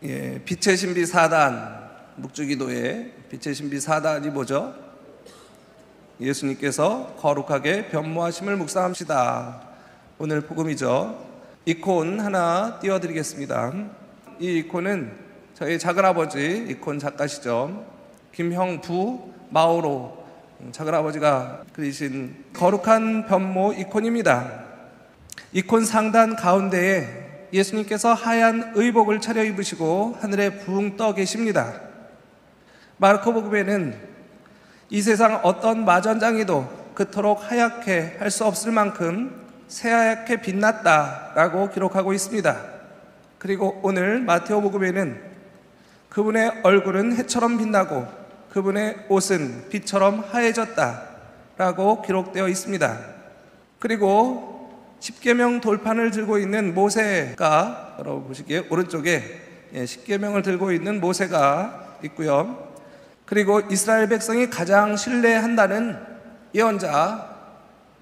빛의 신비 4단, 묵주기도의 빛의 신비 4단이 뭐죠? 예수님께서 거룩하게 변모하심을 묵상합시다. 오늘 복음이죠. 이콘 하나 띄워드리겠습니다. 이 이콘은 저희 작은아버지 이콘 작가시죠. 김형부 마오로 작은아버지가 그리신 거룩한 변모 이콘입니다. 이콘 상단 가운데에 예수님께서 하얀 의복을 차려입으시고 하늘에 붕 떠 계십니다. 마르코복음에는 이 세상 어떤 마전장이도 그토록 하얗게 할 수 없을 만큼 새하얗게 빛났다라고 기록하고 있습니다. 그리고 오늘 마테오복음에는 그분의 얼굴은 해처럼 빛나고 그분의 옷은 빛처럼 하얘졌다라고 기록되어 있습니다. 그리고 십계명 돌판을 들고 있는 모세가, 여러분 보시기에 오른쪽에 십계명을 들고 있는 모세가 있고요. 그리고 이스라엘 백성이 가장 신뢰한다는 예언자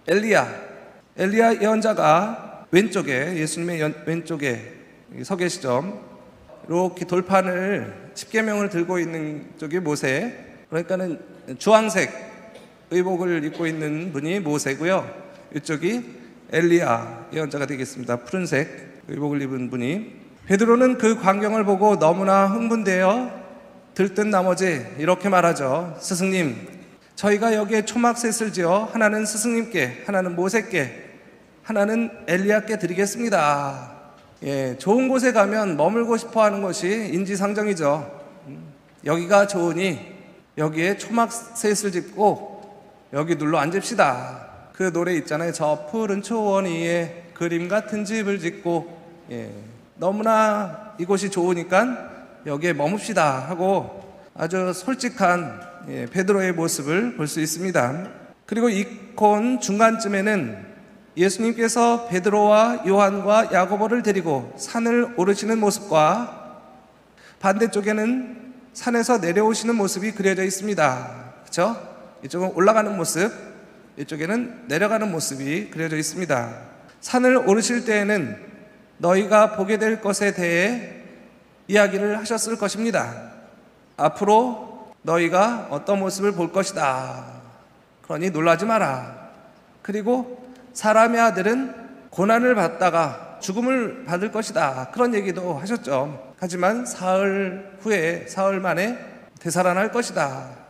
엘리야 예언자가 왼쪽에, 예수님의 왼쪽에 서 계시죠. 이렇게 돌판을 십계명을 들고 있는 쪽이 모세, 그러니까는 주황색 의복을 입고 있는 분이 모세고요. 이쪽이 엘리야 예언자가 되겠습니다. 푸른색 의복을 입은 분이. 베드로는 그 광경을 보고 너무나 흥분되어 들뜬 나머지 이렇게 말하죠. 스승님, 저희가 여기에 초막셋을 지어 하나는 스승님께, 하나는 모세께, 하나는 엘리야께 드리겠습니다. 좋은 곳에 가면 머물고 싶어 하는 것이 인지상정이죠. 여기가 좋으니 여기에 초막셋을 짓고 여기 눌러 앉읍시다. 그 노래 있잖아요. 저 푸른 초원 위에 그림 같은 집을 짓고, 너무나 이곳이 좋으니까 여기에 머뭅시다 하고 아주 솔직한 베드로의 모습을 볼 수 있습니다. 그리고 이콘 중간쯤에는 예수님께서 베드로와 요한과 야고보를 데리고 산을 오르시는 모습과 반대쪽에는 산에서 내려오시는 모습이 그려져 있습니다. 그렇죠? 이쪽은 올라가는 모습, 이쪽에는 내려가는 모습이 그려져 있습니다. 산을 오르실 때에는 너희가 보게 될 것에 대해 이야기를 하셨을 것입니다. 앞으로 너희가 어떤 모습을 볼 것이다. 그러니 놀라지 마라. 그리고 사람의 아들은 고난을 받다가 죽음을 받을 것이다. 그런 얘기도 하셨죠. 하지만 사흘 후에, 사흘 만에 되살아날 것이다.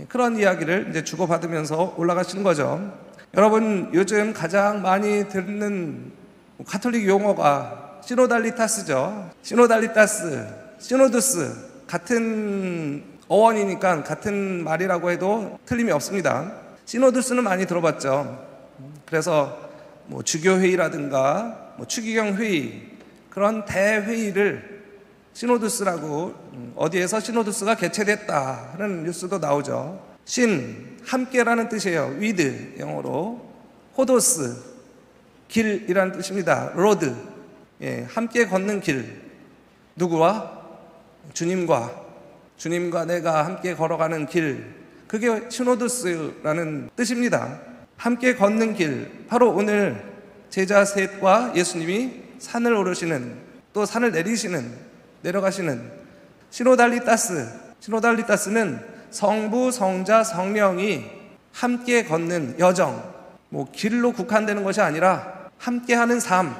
그런 이야기를 이제 주고받으면서 올라가시는 거죠. 여러분, 요즘 가장 많이 듣는 가톨릭 용어가 시노달리타스죠. 시노두스, 같은 어원이니까 같은 말이라고 해도 틀림이 없습니다. 시노두스는 많이 들어봤죠. 그래서 주교회의라든가 추기경 회의, 그런 대회의를 시노두스라고, 어디에서 시노두스가 개최됐다 하는 뉴스도 나오죠. 신, 함께라는 뜻이에요. 위드, 영어로. 호도스, 길이라는 뜻입니다. 로드, 함께 걷는 길. 누구와? 주님과 내가 함께 걸어가는 길. 그게 시노두스라는 뜻입니다. 함께 걷는 길. 바로 오늘 제자 셋과 예수님이 산을 오르시는, 또 산을 내려가시는 시노달리타스는 성부, 성자, 성령이 함께 걷는 여정, 길로 국한되는 것이 아니라 함께하는 삶,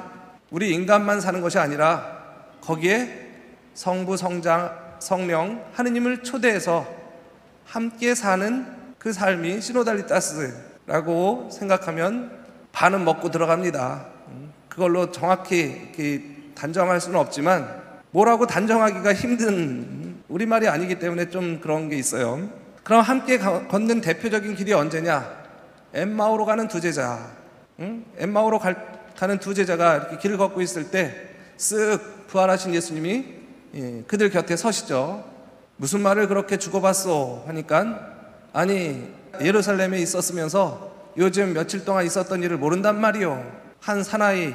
우리 인간만 사는 것이 아니라 거기에 성부, 성자, 성령, 하느님을 초대해서 함께 사는 그 삶이 시노달리타스라고 생각하면 반은 먹고 들어갑니다. 그걸로 정확히 단정할 수는 없지만 뭐라고 단정하기가 힘든 우리말이 아니기 때문에 좀 그런 게 있어요. 그럼 함께 걷는 대표적인 길이 언제냐? 엠마오로 가는 두 제자. 엠마오로 가는 두 제자가 이렇게 길을 걷고 있을 때 쓱 부활하신 예수님이 그들 곁에 서시죠. 무슨 말을 그렇게 주고받소 하니까, 아니 예루살렘에 있었으면서 요즘 며칠 동안 있었던 일을 모른단 말이요. 한 사나이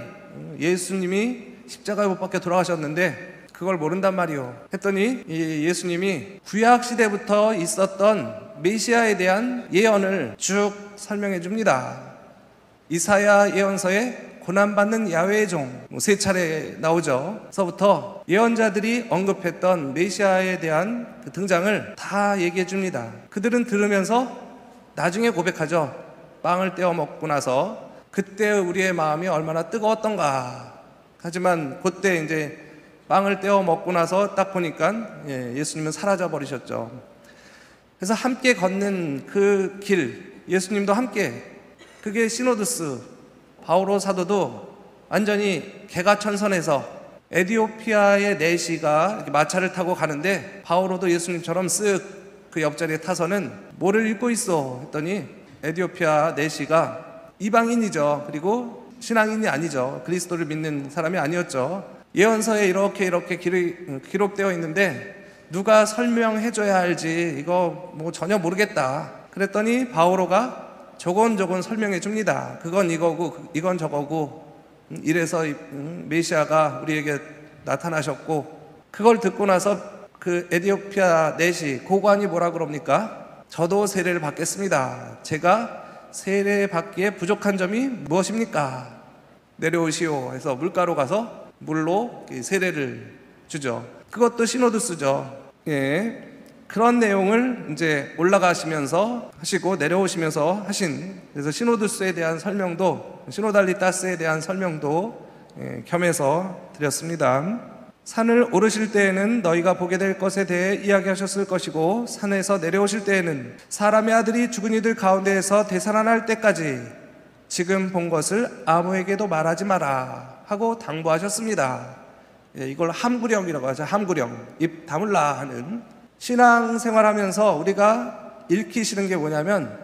예수님이 십자가에 못 박혀 돌아가셨는데 그걸 모른단 말이요. 했더니 예수님이 구약 시대부터 있었던 메시아에 대한 예언을 쭉 설명해 줍니다. 이사야 예언서에 고난받는 야훼의 종, 세 차례 나오죠. 서부터 예언자들이 언급했던 메시아에 대한 그 등장을 다 얘기해 줍니다. 그들은 들으면서 나중에 고백하죠. 빵을 떼어 먹고 나서 그때 우리의 마음이 얼마나 뜨거웠던가. 하지만 그때 이제 빵을 떼어 먹고 나서 딱 보니까 예수님은 사라져 버리셨죠. 그래서 함께 걷는 그 길, 예수님도 함께, 그게 시노두스, 바오로 사도도 완전히 개가천선해서 에티오피아의 내시가 이렇게 마차를 타고 가는데 바오로도 예수님처럼 쓱 그 옆자리에 타서는 뭐를 읽고 있어 했더니 에티오피아 내시가 이방인이죠. 그리고 신앙인이 아니죠. 그리스도를 믿는 사람이 아니었죠. 예언서에 이렇게 기록되어 있는데 누가 설명해줘야 알지 이거 뭐 전혀 모르겠다. 그랬더니 바오로가 조곤조곤 설명해 줍니다. 그건 이거고 이건 저거고 이래서 메시아가 우리에게 나타나셨고, 그걸 듣고 나서 그 에티오피아 내시 고관이 뭐라 그럽니까? 저도 세례를 받겠습니다. 제가 세례 받기에 부족한 점이 무엇입니까? 내려오시오 해서 물가로 가서 물로 세례를 주죠. 그것도 시노두스죠. 예. 그런 내용을 이제 올라가시면서 하시고 내려오시면서 하신, 그래서 시노두스에 대한 설명도, 시노달리타스에 대한 설명도 겸해서 드렸습니다. 산을 오르실 때에는 너희가 보게 될 것에 대해 이야기하셨을 것이고, 산에서 내려오실 때에는 사람의 아들이 죽은 이들 가운데에서 되살아날 때까지 지금 본 것을 아무에게도 말하지 마라 하고 당부하셨습니다. 이걸 함구령이라고 하죠. 함구령, 입 다물라 하는. 신앙생활하면서 우리가 잃기 싫은 게 뭐냐면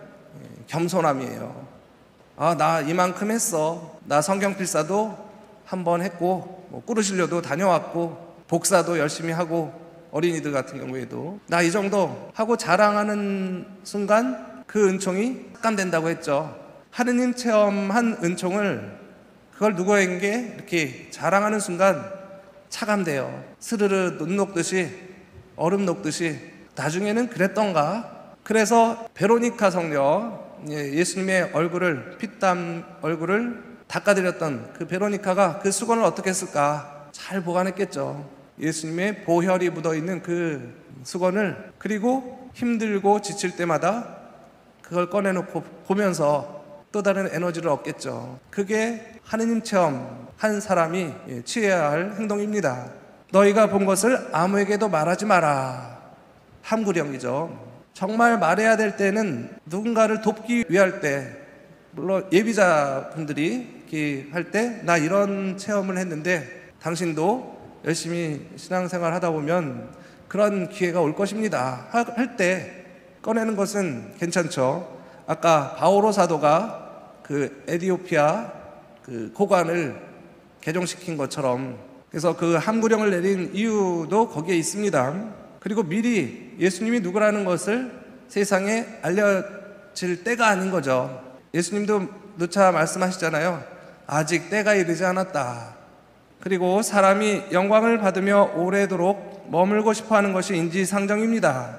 겸손함이에요. 나 이만큼 했어. 나 성경필사도 한번 했고, 꾸르실려도 다녀왔고, 복사도 열심히 하고, 어린이들 같은 경우에도 나 이 정도 하고 자랑하는 순간 그 은총이 삭감된다고 했죠. 하느님 체험한 은총을, 그걸 누구에게 이렇게 자랑하는 순간 차감돼요. 스르르 눈 녹듯이, 얼음 녹듯이. 나중에는 그랬던가. 그래서 베로니카 성녀, 예수님의 얼굴을, 피땀 얼굴을 닦아드렸던 그 베로니카가 그 수건을 어떻게 했을까? 잘 보관했겠죠. 예수님의 보혈이 묻어있는 그 수건을. 그리고 힘들고 지칠 때마다 그걸 꺼내놓고 보면서 또 다른 에너지를 얻겠죠. 그게 하느님 체험 한 사람이 취해야 할 행동입니다. 너희가 본 것을 아무에게도 말하지 마라. 함구령이죠. 정말 말해야 될 때는 누군가를 돕기 위할 때, 물론 예비자분들이 이렇게 할 때 나 이런 체험을 했는데 당신도 열심히 신앙생활 하다 보면 그런 기회가 올 것입니다 할 때 꺼내는 것은 괜찮죠. 아까 바오로 사도가 그 에티오피아 그 고관을 개종시킨 것처럼, 그래서 그 함구령을 내린 이유도 거기에 있습니다. 그리고 미리 예수님이 누구라는 것을 세상에 알려질 때가 아닌 거죠. 예수님도 누차 말씀하시잖아요. 아직 때가 이르지 않았다. 그리고 사람이 영광을 받으며 오래도록 머물고 싶어하는 것이 인지상정입니다.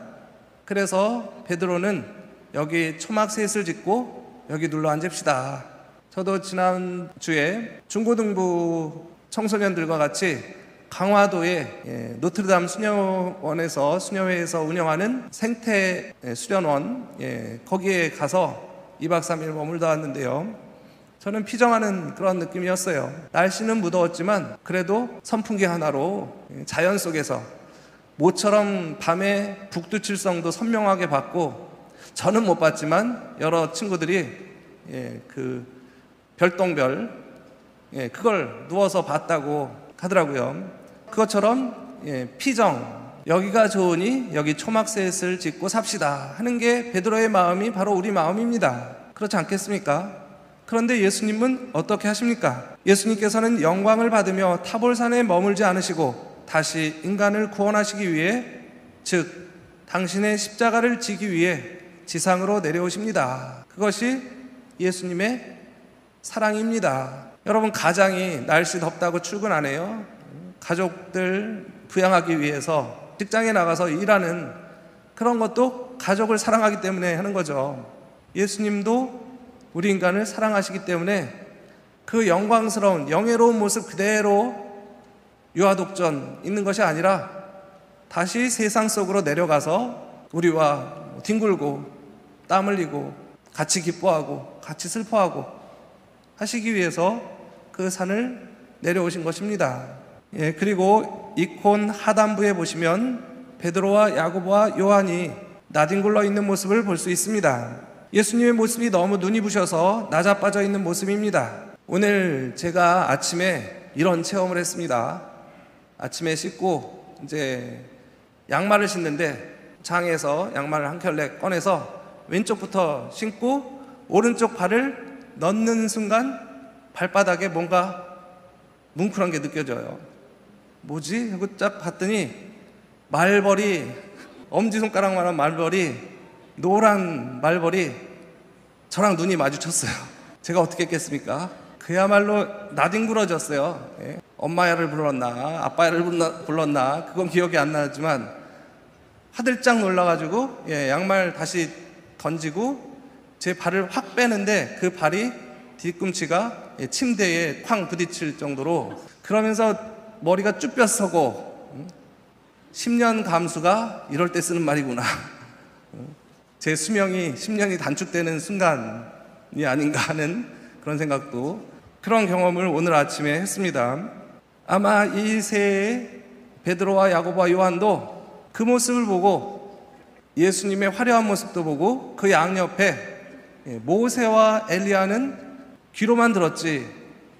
그래서 베드로는 여기 초막셋을 짓고 여기 눌러 앉읍시다. 저도 지난주에 중고등부 청소년들과 같이 강화도의 노트르담 수녀원에서, 수녀회에서 운영하는 생태 수련원, 거기에 가서 2박 3일 머물다 왔는데요. 저는 피정하는 그런 느낌이었어요. 날씨는 무더웠지만 그래도 선풍기 하나로 자연 속에서 모처럼 밤에 북두칠성도 선명하게 봤고, 저는 못 봤지만 여러 친구들이 그 별똥별, 그걸 누워서 봤다고 하더라고요. 그것처럼 피정, 여기가 좋으니 여기 초막셋을 짓고 삽시다 하는 게 베드로의 마음이 바로 우리 마음입니다. 그렇지 않겠습니까? 그런데 예수님은 어떻게 하십니까? 예수님께서는 영광을 받으며 타볼산에 머물지 않으시고 다시 인간을 구원하시기 위해, 즉 당신의 십자가를 지기 위해 지상으로 내려오십니다. 그것이 예수님의 사랑입니다. 여러분, 가장이 날씨 덥다고 출근 안 해요? 가족들 부양하기 위해서 직장에 나가서 일하는 그런 것도 가족을 사랑하기 때문에 하는 거죠. 예수님도 우리 인간을 사랑하시기 때문에 그 영광스러운 영예로운 모습 그대로 유아독전 있는 것이 아니라 다시 세상 속으로 내려가서 우리와 뒹굴고 땀 흘리고 같이 기뻐하고 같이 슬퍼하고 하시기 위해서 그 산을 내려오신 것입니다. 그리고 이콘 하단부에 보시면 베드로와 야고보와 요한이 나뒹굴러 있는 모습을 볼 수 있습니다. 예수님의 모습이 너무 눈이 부셔서 나자빠져 있는 모습입니다. 오늘 제가 아침에 이런 체험을 했습니다. 아침에 씻고 이제 양말을 신는데 장에서 양말을 한 켤레 꺼내서 왼쪽부터 신고 오른쪽 발을 넣는 순간 발바닥에 뭔가 뭉클한 게 느껴져요. 뭐지? 하고 딱 봤더니 말벌이, 엄지손가락만한 말벌이, 노란 말벌이 저랑 눈이 마주쳤어요. 제가 어떻게 했겠습니까? 그야말로 나뒹굴어졌어요. 엄마야를 불렀나 아빠야를 불렀나 그건 기억이 안 나지만 화들짝 놀라가지고 양말 다시 던지고 제 발을 확 빼는데 그 발이 뒤꿈치가 침대에 쾅 부딪힐 정도로, 그러면서 머리가 쭈뼛 서고 10년 감수가 이럴 때 쓰는 말이구나. 제 수명이 10년이 단축되는 순간이 아닌가 하는 그런 생각도, 그런 경험을 오늘 아침에 했습니다. 아마 이 세 베드로와 야고보와 요한도 그 모습을 보고 예수님의 화려한 모습도 보고 그 양옆에 모세와 엘리야는 귀로만 들었지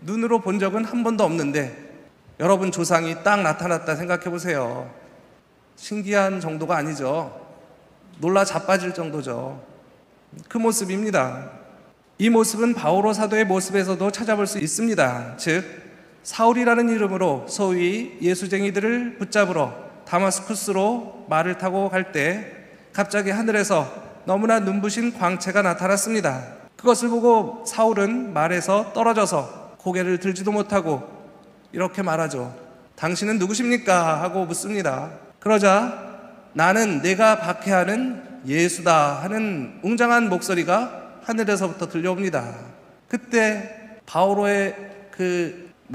눈으로 본 적은 한 번도 없는데 여러분 조상이 딱 나타났다 생각해 보세요. 신기한 정도가 아니죠. 놀라 자빠질 정도죠. 그 모습입니다. 이 모습은 바오로 사도의 모습에서도 찾아볼 수 있습니다. 즉 사울이라는 이름으로 소위 예수쟁이들을 붙잡으러 다마스쿠스로 말을 타고 갈 때 갑자기 하늘에서 너무나 눈부신 광채가 나타났습니다. 그것을 보고 사울은 말에서 떨어져서 고개를 들지도 못하고 이렇게 말하죠. 당신은 누구십니까? 하고 묻습니다. 그러자 나는 내가 박해하는 예수다 하는 웅장한 목소리가 하늘에서부터 들려옵니다. 그때 바오로의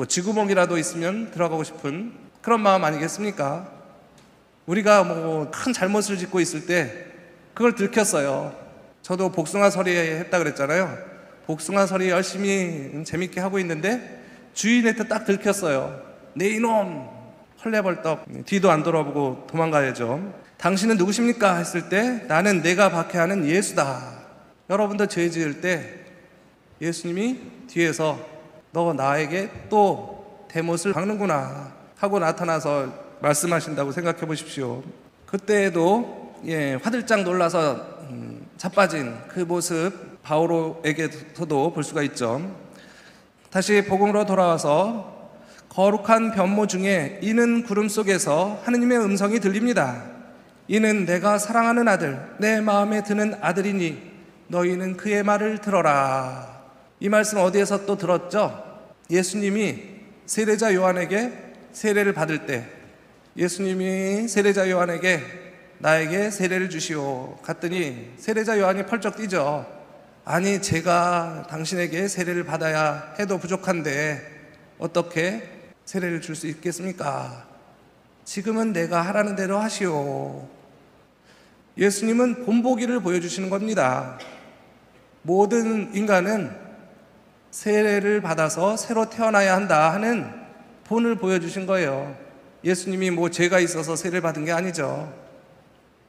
쥐구멍이라도 있으면 들어가고 싶은 그런 마음 아니겠습니까? 우리가 큰 잘못을 짓고 있을 때 그걸 들켰어요. 저도 복숭아서리 했다 그랬잖아요. 복숭아서리 열심히 재밌게 하고 있는데 주인한테 딱 들켰어요. 내 이놈! 헐레벌떡 뒤도 안 돌아보고 도망가야죠. 당신은 누구십니까? 했을 때 나는 내가 박해하는 예수다. 여러분도 죄 지을 때 예수님이 뒤에서 너 나에게 또 대못을 박는구나 하고 나타나서 말씀하신다고 생각해 보십시오. 그때에도 화들짝 놀라서 자빠진 그 모습 바오로에게서도 볼 수가 있죠. 다시 복음으로 돌아와서 거룩한 변모 중에 이는 구름 속에서 하느님의 음성이 들립니다. 이는 내가 사랑하는 아들, 내 마음에 드는 아들이니 너희는 그의 말을 들어라. 이 말씀 어디에서 또 들었죠? 예수님이 세례자 요한에게 세례를 받을 때 예수님이 세례자 요한에게 나에게 세례를 주시오 갔더니 세례자 요한이 펄쩍 뛰죠. 아니 제가 당신에게 세례를 받아야 해도 부족한데 어떻게 세례를 줄 수 있겠습니까? 지금은 내가 하라는 대로 하시오. 예수님은 본보기를 보여주시는 겁니다. 모든 인간은 세례를 받아서 새로 태어나야 한다 하는 본을 보여주신 거예요. 예수님이 죄가 있어서 세례를 받은 게 아니죠.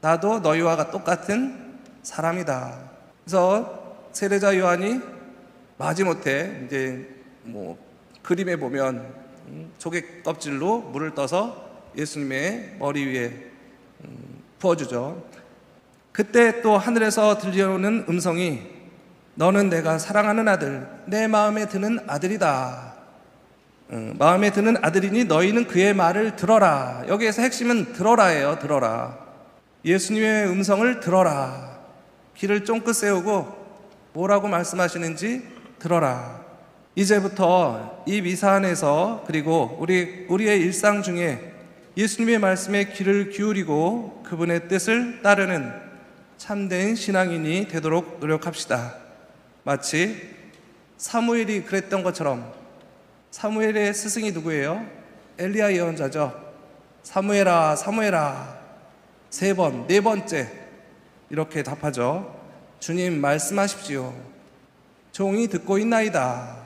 나도 너희와 똑같은 사람이다. 그래서 세례자 요한이 마지못해 그림에 보면 조개 껍질로 물을 떠서 예수님의 머리 위에 부어주죠. 그때 또 하늘에서 들려오는 음성이 너는 내가 사랑하는 아들, 내 마음에 드는 아들이다. 마음에 드는 아들이니 너희는 그의 말을 들어라. 여기에서 핵심은 들어라예요. 들어라. 예수님의 음성을 들어라. 귀를 쫑긋 세우고 뭐라고 말씀하시는지 들어라. 이제부터 이 미사 안에서 그리고 우리의 일상 중에 예수님의 말씀에 귀를 기울이고 그분의 뜻을 따르는 참된 신앙인이 되도록 노력합시다. 마치 사무엘이 그랬던 것처럼, 사무엘의 스승이 누구예요? 엘리야 예언자죠. 사무엘아, 사무엘아, 3번, 4번째 이렇게 답하죠. 주님 말씀하십시오. 종이 듣고 있나이다.